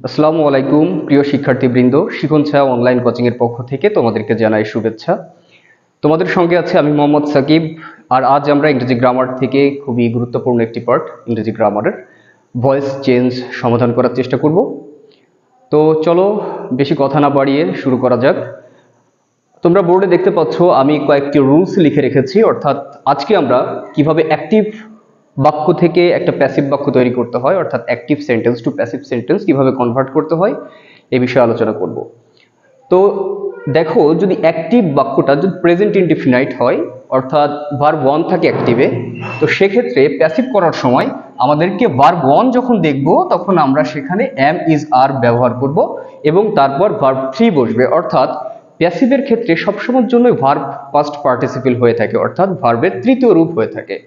আসসালামু আলাইকুম প্রিয় শিক্ষার্থীবৃন্দ, শিখন ছায়া অনলাইন কোচিং এর পক্ষ থেকে তোমাদেরকে জানাই শুভেচ্ছা। তোমাদের সঙ্গে আছে আমি মোহাম্মদ সাকিব। আর আজ আমরা ইংরেজি গ্রামার থেকে খুবই গুরুত্বপূর্ণ একটি পার্ট ইংরেজি গ্রামারের ভয়েস চেঞ্জ সমাধান করার চেষ্টা করব। তো চলো বেশি কথা না বাড়িয়ে শুরু করা যাক। তোমরা বোর্ডে দেখতে পাচ্ছ আমি কয়েকটি রুলস লিখে রেখেছি, অর্থাৎ আজকে আমরা কিভাবে অ্যাক্টিভ বাক্য থেকে একটা প্যাসিভ বাক্য তৈরি করতে হয়, অর্থাৎ active sentence to passive sentence কিভাবে কনভার্ট করতে হয় এই বিষয়ে আলোচনা করব। তো দেখো, যদি অ্যাক্টিভ বাক্যটা যদি প্রেজেন্ট ইনডিফিনাইট হয়, অর্থাৎ ভার্ব ওয়ান থাকে অ্যাক্টিভে, তো সেক্ষেত্রে প্যাসিভ করার সময় আমাদেরকে ভার্ব ওয়ান যখন দেখব তখন আমরা সেখানে এম ইজ আর ব্যবহার করব এবং তারপর ভার্ব থ্রি বসবে। অর্থাৎ প্যাসিভের ক্ষেত্রে সবসময়ের জন্য ভার্ব পাস্ট পার্টিসিপল হয়ে থাকে, অর্থাৎ ভার্বের তৃতীয় রূপ হয়ে থাকে।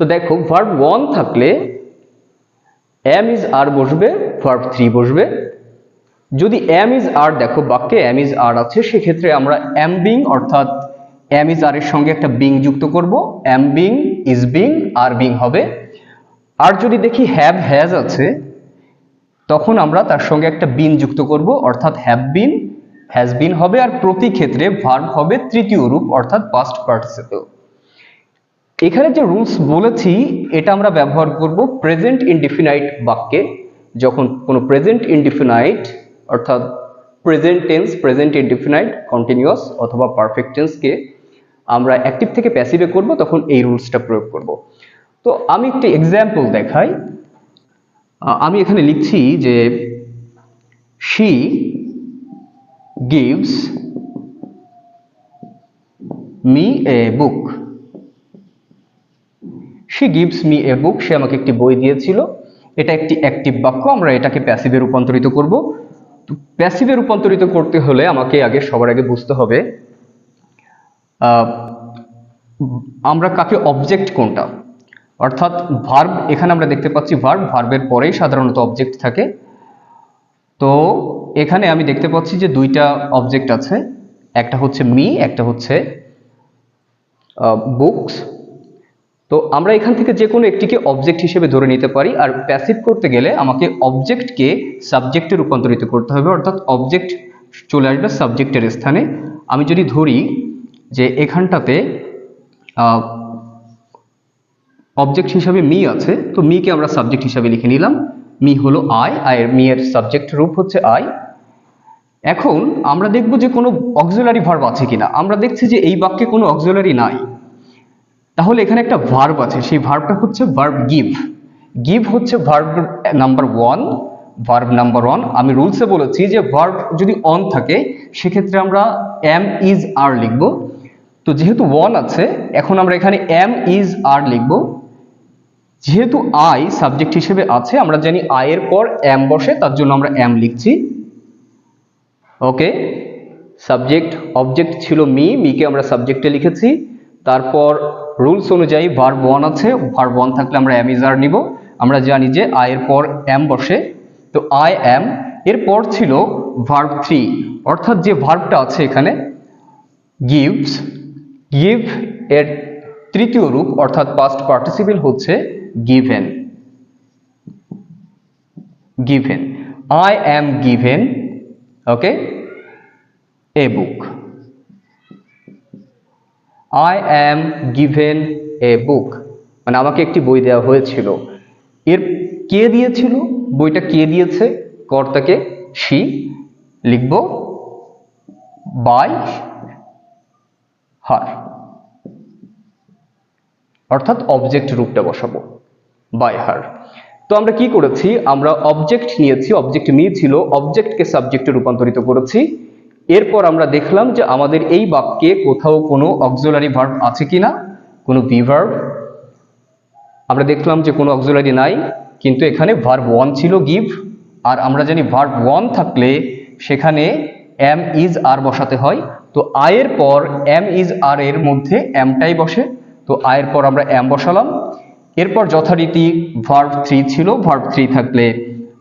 তো দেখো, ভার্ব ওয়ান থাকলে এম ইজ আর বসবে, ভার্ব থ্রি বসবে। যদি এম ইজ আর, দেখো বাক্যে এম ইজ আর আছে, সেক্ষেত্রে আমরা এম বিং অর্থাৎ এম ইজ আর এর সঙ্গে একটা বিং যুক্ত করব, am being is being are being হবে। আর যদি দেখি হ্যাভ হ্যাজ আছে, তখন আমরা তার সঙ্গে একটা বিন যুক্ত করব, অর্থাৎ হ্যাভ বিন হ্যাজ বিন হবে। আর প্রতি ক্ষেত্রে ভার্ব হবে তৃতীয় রূপ, অর্থাৎ পাস্ট পার্টিসিপল। এখানে যে রুলস বলেছি এটা আমরা ব্যবহার করব প্রেজেন্ট ইনডিফিনাইট বাক্যে। যখন কোনো প্রেজেন্ট ইনডিফিনাইট অর্থাৎ present tense, present indefinite, continuous অথবা পারফেক্ট টেন্সকে আমরা অ্যাক্টিভ থেকে প্যাসিভে করব, তখন এই রুলসটা প্রয়োগ করব। তো আমি একটি এক্সাম্পল দেখাই। আমি এখানে লিখছি যে she gives me a book. She gives me a book, সে আমাকে একটি বই দিয়েছিল। এটা একটি অ্যাক্টিভ বাক্য, আমরা এটাকে প্যাসিভে রূপান্তরিত করব। প্যাসিভে রূপান্তরিত করতে হলে আমাকে সবার আগে বুঝতে হবে আমরা কাকে অবজেক্ট কোনটা, অর্থাৎ ভার্ব। এখানে আমরা দেখতে পাচ্ছি ভার্বের পরেই সাধারণত অবজেক্ট থাকে। তো এখানে আমি দেখতে পাচ্ছি যে দুইটা অবজেক্ট আছে, একটা হচ্ছে মি, একটা হচ্ছে বুকস। তো আমরা এখান থেকে যে কোনো একটিকে অবজেক্ট হিসেবে ধরে নিতে পারি। আর প্যাসিভ করতে গেলে আমাকে অবজেক্টকে সাবজেক্টে রূপান্তরিত করতে হবে, অর্থাৎ অবজেক্ট চলে আসবে সাবজেক্টের স্থানে। আমি যদি ধরি যে এখানটাতে অবজেক্ট হিসাবে মি আছে, তো মিকে আমরা সাবজেক্ট হিসাবে লিখে নিলাম। মি হলো আই, আয়ের মি এর সাবজেক্ট রূপ হচ্ছে আই। এখন আমরা দেখব যে কোনো অক্সিলারি ভার্ব আছে কিনা। আমরা দেখছি যে এই বাক্যে কোনো অক্সিলারি নাই, তাহলে এখানে একটা ভার্ব আছে, সেই ভার্বটা হচ্ছে ভার্ব গিভ। গিভ হচ্ছে verb number one, verb number one. আমি রুলসে বলেছি যে ভার্ব যদি অন থাকে সেক্ষেত্রে আমরা এম ইজ আর লিখব। তো যেহেতু ওয়ান আছে, এখন আমরা এখানে এম ইজ আর লিখব। যেহেতু আই সাবজেক্ট হিসেবে আছে, আমরা জানি আই এর পর এম বসে, তার জন্য আমরা এম লিখছি। ওকে, সাবজেক্ট অবজেক্ট ছিল মি, মিকে আমরা সাবজেক্টে লিখেছি। তারপর রুলস অনুযায়ী ভার্ব ওয়ান আছে, ভার্ব ওয়ান থাকলে আমরা এম ইজ আর নিব। আমরা জানি যে আই এর পর এম বসে, তো আই এম। এরপর ছিল ভার্ব থ্রি, অর্থাৎ যে ভার্বটা আছে এখানে গিভস, গিভ এর তৃতীয় রূপ অর্থাৎ পাস্ট পার্টিসিপল হচ্ছে given. Given, I am given okay a book. I am given a book, মানে আমাকে একটি বই দেওয়া হয়েছিল। এর কে দিয়েছিল, বইটা কে দিয়েছে, কর্তাকে শি, লিখব বাই হার, অর্থাৎ অবজেক্ট রূপটা বসাবো বাই হার। তো আমরা কি করেছি, আমরা অবজেক্ট নিয়েছি, অবজেক্ট নিয়েছিল, অবজেক্টকে সাবজেক্টে রূপান্তরিত করেছি। এরপর আমরা দেখলাম যে আমাদের এই বাক্যে কোথাও কোনো অক্সিলারি ভার্ব আছে কিনা, কোনো বি ভার্ব। আমরা দেখলাম যে কোনো অক্সিলারি নাই, কিন্তু এখানে ভার্ব ওয়ান ছিল গিভ। আর আমরা জানি ভার্ব ওয়ান থাকলে সেখানে এম ইজ আর বসাতে হয়। তো আয়ের পর এম ইজ আর এর মধ্যে এমটাই বসে, তো আয়ের পর আমরা এম বসালাম। এরপর যথারীতি ভার্ব থ্রি ছিল, ভার্ব থ্রি থাকলে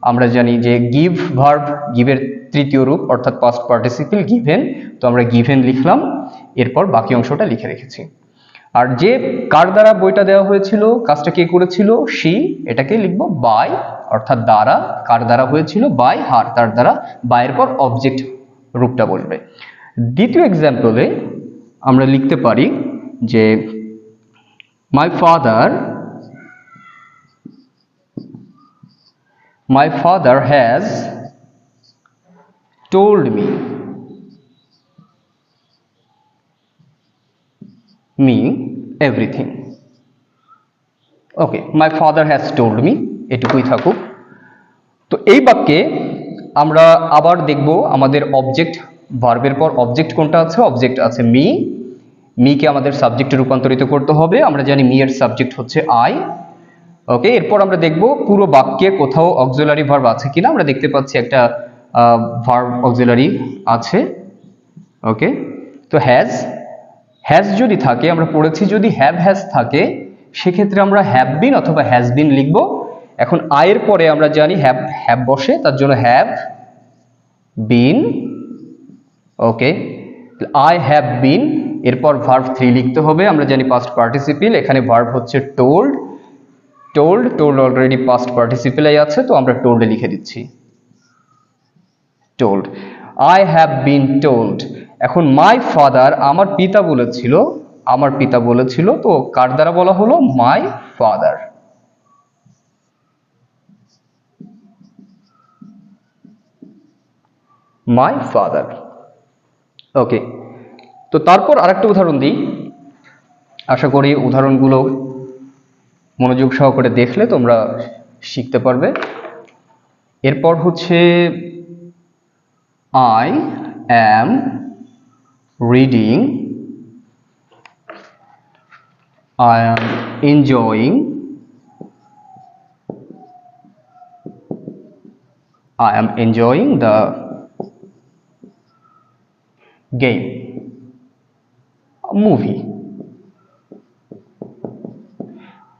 আমরা জানি যে গিভ ভার্ব, গিভের তৃতীয় রূপ অর্থাৎ পাস্ট পার্টিসিপল গিভেন, তো আমরা গিভেন লিখলাম। এরপর বাকি অংশটা লিখে রেখেছি। আর যে কার দ্বারা বইটা দেওয়া হয়েছিল, কাজটা কে করেছিল, সি, এটাকে লিখবো বাই, অর্থাৎ দ্বারা, কার দ্বারা হয়েছিল, বাই হার, তার দ্বারা, বাইয়ের পর অবজেক্ট রূপটা বলবে। দ্বিতীয় এক্সাম্পলে আমরা লিখতে পারি যে my father has told me everything. Okay, my father has told me, এটুকুই থাকুক। তো এই বাক্যে আমরা আবার দেখব আমাদের অবজেক্ট, ভার্বের পর অবজেক্ট কোনটা আছে, অবজেক্ট আছে মি, মিকে আমাদের সাবজেক্টে রূপান্তরিত করতে হবে। আমরা জানি মি এর সাবজেক্ট হচ্ছে আই। ওকে, এরপর আমরা দেখব পুরো বাক্যে কোথাও অক্সিলারি ভার্ব আছে কিনা। আমরা দেখতে পাচ্ছি একটা ভার্ব অক্সিলারি আছে। ওকে, তো হ্যাজ যদি থাকে, আমরা পড়েছি যদি হ্যাজ থাকে সেক্ষেত্রে আমরা হ্যাভ বিন অথবা হ্যাজ বিন লিখব। এখন আয়ের পরে আমরা জানি হ্যাভ বসে, তার জন্য have been. Okay, I have been, এরপর ভার্ব 3 লিখতে হবে। আমরা জানি পাস্ট পার্টিসিপল, এখানে ভার্ব হচ্ছে টোল্ড। টোল্ড অলরেডি পাস্ট পার্টিসিপলে আছে, তো আমরা টোল্ডে লিখে দিচ্ছি told. I have been told. এখন মাই ফাদার, আমার পিতা বলেছিল, তো কার দ্বারা বলা হলো, মাই ফাদার। ওকে, তো তারপর আরেকটা উদাহরণ দিই। আশা করি উদাহরণগুলো মনোযোগ সহকারে দেখলে তোমরা শিখতে পারবে। এরপর হচ্ছে I am reading, I am enjoying, the game, movie.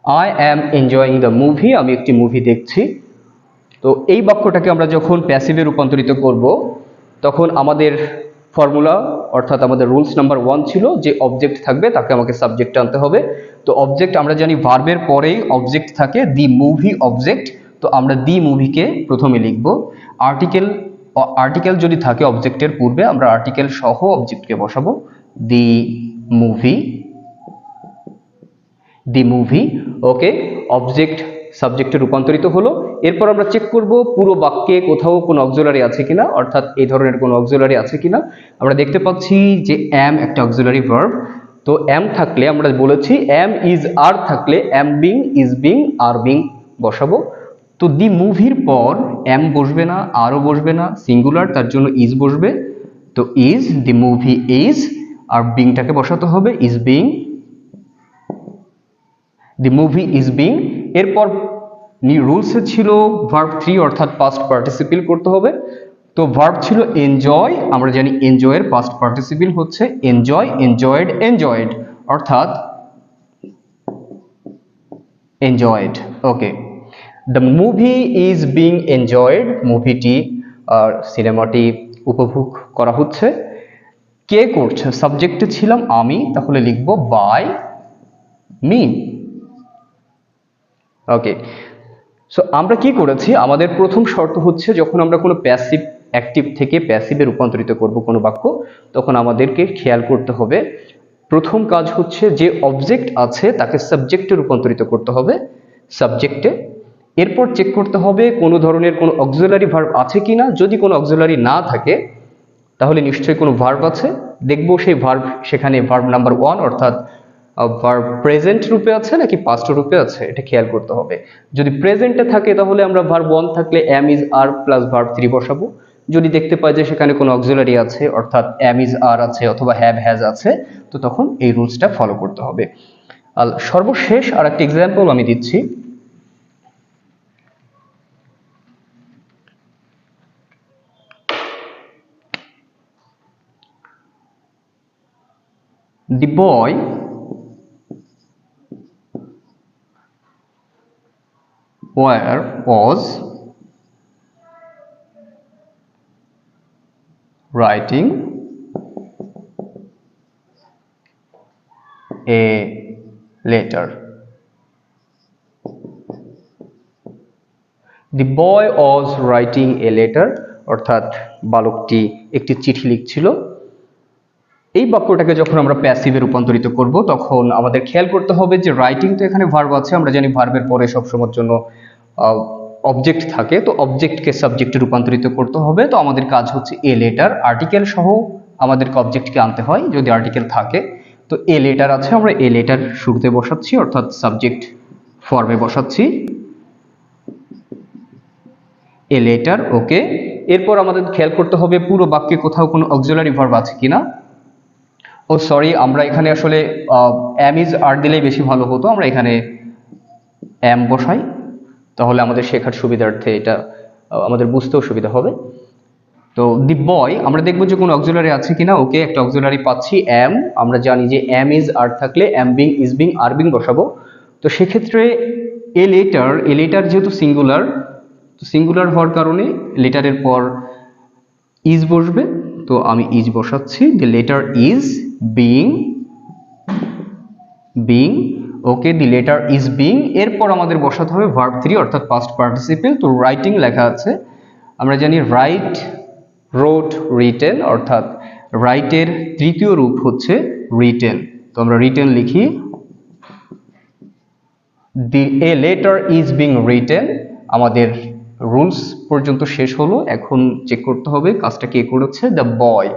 I am enjoying the movie, আমি একটি মুভি দেখছি। তো এই বাক্যটাকে আমরা যখন প্যাসিভে রূপান্তরিত করব, তখন আমাদের ফর্মুলা অর্থাৎ আমাদের রুলস নাম্বার 1 ছিল যে অবজেক্ট থাকবে তাকে আমাকে সাবজেক্ট আনতে হবে। তো অবজেক্ট আমরা জানি ভার্বের পরেই অবজেক্ট থাকে, দি মুভি অবজেক্ট। তো আমরা দি মুভিকে প্রথমে লিখব। আর্টিকেল যদি থাকে অবজেক্টের পূর্বে, আমরা আর্টিকেল সহ অবজেক্টকে বসাবো, দি মুভি। ওকে, অবজেক্ট সাবজেক্টে রূপান্তরিত হলো। এরপর আমরা চেক করব পুরো বাক্যে কোথাও কোনো অক্সিলারি আছে কিনা, অর্থাৎ এই ধরনের কোনো অক্সিলারি আছে কিনা। আমরা দেখতে পাচ্ছি যে অ্যাম একটা অক্সিলারি ভার্ব। তো অ্যাম থাকলে আমরা বলেছি অ্যাম ইজ আর থাকলে অ্যাম being, is being, are being বসাবো। তো দি মুভির পর অ্যাম বসবে না, আরও বসবে না, সিঙ্গুলার, তার জন্য ইজ বসবে। তো ইজ, দি মুভি ইজ, আর বিংটাকে বসাতে হবে, is being, the movie is being. এরপর রুলসে ছিল ভার্ব 3 অর্থাৎ পাস্ট পার্টিসিপল করতে হবে। তো ভার্ব ছিল এনজয়, আমরা জানি এনজয়ের পাস্ট পার্টিসিপল হচ্ছে এনজয়, এনজয়েড, অর্থাৎ enjoyed. Okay, the movie is being enjoyed, মুভিটি আর সিনেমাটি উপভোগ করা হচ্ছে। কে করছে, সাবজেক্টে ছিলাম আমি, তাহলে লিখব বাই মি। ওকে, সো আমরা কি করেছি, আমাদের প্রথম শর্ত হচ্ছে যখন আমরা কোনো প্যাসিভ অ্যাক্টিভ থেকে প্যাসিভে রূপান্তরিত করব কোনো বাক্য, তখন আমাদেরকে খেয়াল করতে হবে প্রথম কাজ হচ্ছে যে অবজেক্ট আছে তাকে সাবজেক্টে রূপান্তরিত করতে হবে, সাবজেক্টে। এরপর চেক করতে হবে কোনো ধরনের কোনো অক্সিলারি ভার্ব আছে কিনা। যদি কোনো অক্সিলারি না থাকে তাহলে নিশ্চয়ই কোনো ভার্ব আছে, দেখব সেই ভার্ব সেখানে ভার্ব নাম্বার 1 অর্থাৎ ভার্ব প্রেজেন্ট রূপে আছে নাকি পাস্ট রূপে আছে, এটা খেয়াল করতে হবে। যদি প্রেজেন্টে থাকে তাহলে আমরা ভার্ব 1 থাকলে am is are plus verb 3 বসাবো। যদি দেখতে পাই যে সেখানে কোনো অক্সিলারি আছে অর্থাৎ অ্যাম ইজ আর আছে অথবা হ্যাজ আছে, তো তখন এই রুলসটা ফলো করতে হবে। আর সর্বশেষ আর একটা এক্সাম্পল আমি দিচ্ছি। The boy was writing a letter. The boy was writing a letter, অর্থাৎ বালকটি একটি চিঠি লিখছিল। এই বাক্যটাকে যখন আমরা প্যাসিভে রূপান্তরিত করব তখন আমাদের খেয়াল করতে হবে যে রাইটিং তো এখানে ভার্ব আছে, আমরা জানি ভার্বের পরে সবসময়ের জন্য অবজেক্ট থাকে, তো অবজেক্টকে সাবজেক্টে রূপান্তরিত করতে হবে। তো আমাদের কাজ হচ্ছে এ লেটার, আর্টিকেল সহ আমাদেরকে অবজেক্টকে আনতে হয় যদি আর্টিকেল থাকে। তো এ লেটার আছে, আমরা এ লেটার শুরুতে বসাচ্ছি অর্থাৎ সাবজেক্ট ফর্মে বসাচ্ছি এ লেটার। ওকে, এরপর আমাদের খেয়াল করতে হবে পুরো বাক্যে কোথাও কোনো অক্সিলারি ভার্ব আছে কিনা। ও সরি, আমরা এখানে আসলে এম ইজ আর দিলেই বেশি ভালো হতো, আমরা এখানে এম বসাই, তাহলে আমাদের শেখার সুবিধার্থে এটা আমাদের বুঝতেও সুবিধা হবে। তো দি বয়, আমরা দেখবো যে কোনো অক্সিলারি আছে কিনা। ওকে, একটা অক্সিলারি পাচ্ছি এম। আমরা জানি যে এম ইজ আর থাকলে am being, is being, are being বসাবো। তো সেক্ষেত্রে এ লেটার যেহেতু সিঙ্গুলার, তো সিঙ্গুলার হওয়ার কারণে লেটারের পর ইজ বসবে, তো আমি ইজ বসাচ্ছি। The letter is being. Okay, the letter is being. এরপর আমাদের বসাতে হবে ভার্ব 3 অর্থাৎ পাস্ট পার্টিসিপেল। তো রাইটিং লেখা আছে, আমরা জানি রাইট, রোট, রিটেন, অর্থাৎ রাইটের তৃতীয় রূপ হচ্ছে রিটেন। তো আমরা রিটেন লিখি। A letter is being written. আমাদের রুলস পর্যন্ত শেষ হলো, এখন চেক করতে হবে কাজটা কে করেছে। দ্য বয়,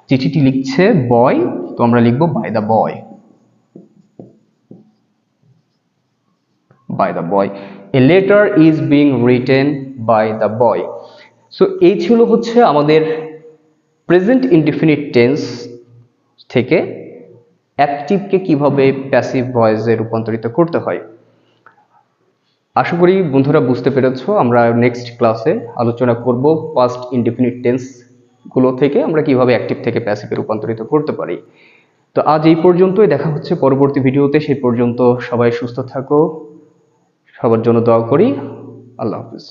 চিঠিটি লিখছে বয়, তো আমরা লিখবো by the boy. by the boy, a letter is being written by the boy. So এই ছিল হচ্ছে আমাদের প্রেজেন্ট ইনডিফিনিট টেন্স থেকে অ্যাক্টিভকে কিভাবে প্যাসিভ ভয়েসে রূপান্তরিত করতে হয়। আশা করি বন্ধুরা বুঝতে পেরেছো। আমরা নেক্সট ক্লাসে আলোচনা করব পাস্ট ইনডিফিনিট টেন্স গুলো থেকে আমরা কিভাবে অ্যাক্টিভ থেকে প্যাসিভে রূপান্তরিত করতে পারি। তো আজ এই পর্যন্তই, দেখা হচ্ছে পরবর্তী ভিডিওতে। সেই পর্যন্ত সবাই সুস্থ থাকো, সবার জন্য দোয়া করি। আল্লাহ হাফেজ।